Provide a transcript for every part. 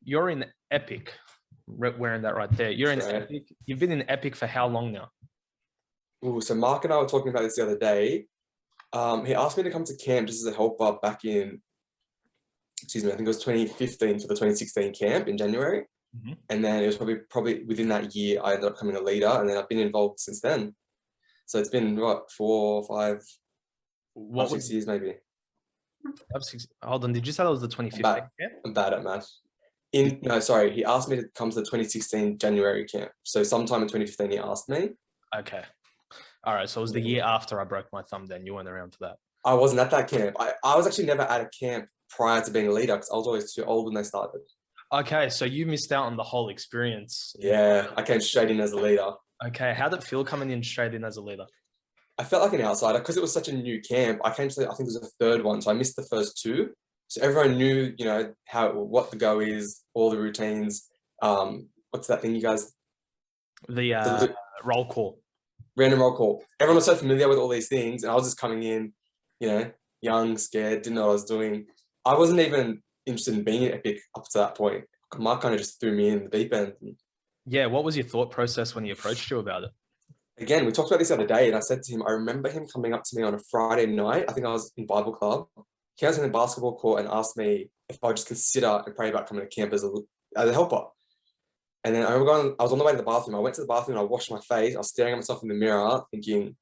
you're in Epic, wearing that right there. You're in That's right. Epic. You've been in Epic for how long now? Ooh, so Mark and I were talking about this the other day. He asked me to come to camp just as a helper back in, excuse me, I think it was 2015 for the 2016 camp in January. Mhm. And then it was probably within that year, I ended up becoming a leader, and then I've been involved since then. So it's been what, 6 years maybe. Hold on, did you say that was the 2015 camp? I'm bad at math. No, sorry, he asked me to come to the 2016 January camp. So sometime in 2015, he asked me. Okay. All right. So it was the year after I broke my thumb then. You weren't around for that. I wasn't at that camp. I was actually never at a camp prior to being a leader because I was always too old when they started. Okay. So you missed out on the whole experience. Yeah, I came straight in as a leader. Okay. How did it feel coming in straight in as a leader? I felt like an outsider because it was such a new camp. I came to, I think it was the third one, so I missed the first two. So everyone knew, you know, what the go is, all the routines. What's that thing you guys? The roll call. Random roll call. Everyone was so familiar with all these things, and I was just coming in, you know, young, scared, didn't know what I was doing. I wasn't even interested in being in Epic up to that point. Mark kind of just threw me in the deep end. Yeah. What was your thought process when he approached you about it? Again, we talked about this the other day, and I said to him, I remember him coming up to me on a Friday night. I think I was in Bible club. He was in the basketball court and asked me if I would just consider and pray about coming to camp as a helper. And then I was on the way to the bathroom. I went to the bathroom and I washed my face. I was staring at myself in the mirror thinking,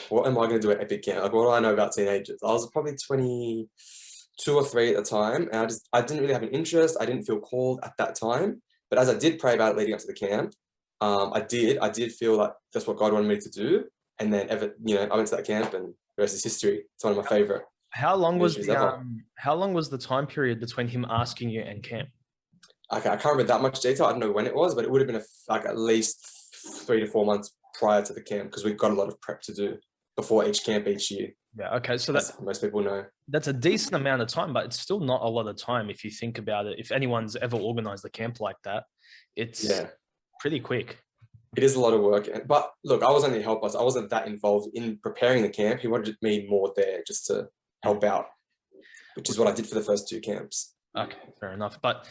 what am I going to do at Epic Camp? Like, what do I know about teenagers? I was probably 22 or 3 at the time. And I didn't really have an interest. I didn't feel called at that time. But as I did pray about it leading up to the camp, I did feel like that's what God wanted me to do. And then, I went to that camp, and the rest is history. It's one of my favorite. How long was the time period between him asking you and camp? Okay, I can't remember that much detail. I don't know when it was, but it would have been at least 3 to 4 months prior to the camp because we've got a lot of prep to do before each camp each year. Yeah. Okay. So that's most people know. That's a decent amount of time, but it's still not a lot of time if you think about it. If anyone's ever organized a camp like that, it's pretty quick. It is a lot of work. But look, I was only a helper, so I wasn't that involved in preparing the camp. He wanted me more there just to help out, which is what I did for the first 2 camps. Okay, fair enough. But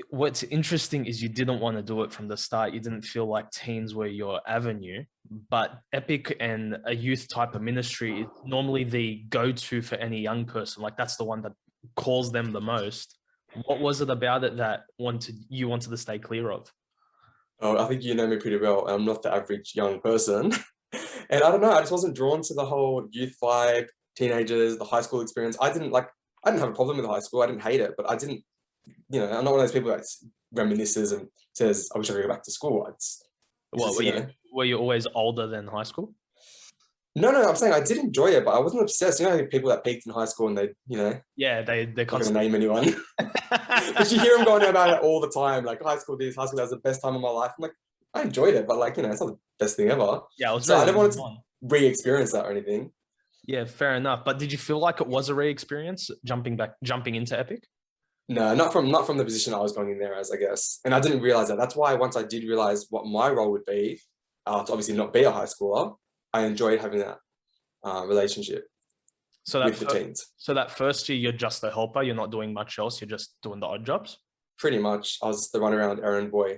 what's interesting is you didn't want to do it from the start. You didn't feel like teens were your avenue, but Epic and a youth type of ministry is normally the go-to for any young person. Like that's the one that calls them the most. What was it about it that you wanted to stay clear of? Oh, I think you know me pretty well. I'm not the average young person. And I don't know, I just wasn't drawn to the whole youth vibe, teenagers, the high school experience. I didn't have a problem with high school. I didn't hate it, but I didn't, I'm not one of those people that reminisces and says, I wish I could go back to school. Were you always older than high school? No, I'm saying I did enjoy it, but I wasn't obsessed. You know, people that peaked in high school and they're they're constantly name anyone. But you hear them going about it all the time, like high school this, high school that was the best time of my life. I'm like, I enjoyed it, but it's not the best thing ever. Yeah, I never wanted to re-experience that or anything. Yeah, fair enough. But did you feel like it was a re-experience jumping into Epic? No, not from the position I was going in there as, I guess. And I didn't realize that. That's why once I did realize what my role would be, to obviously not be a high schooler, I enjoyed having that relationship with the teens. So that first year, you're just a helper. You're not doing much else. You're just doing the odd jobs? Pretty much. I was the runaround errand boy.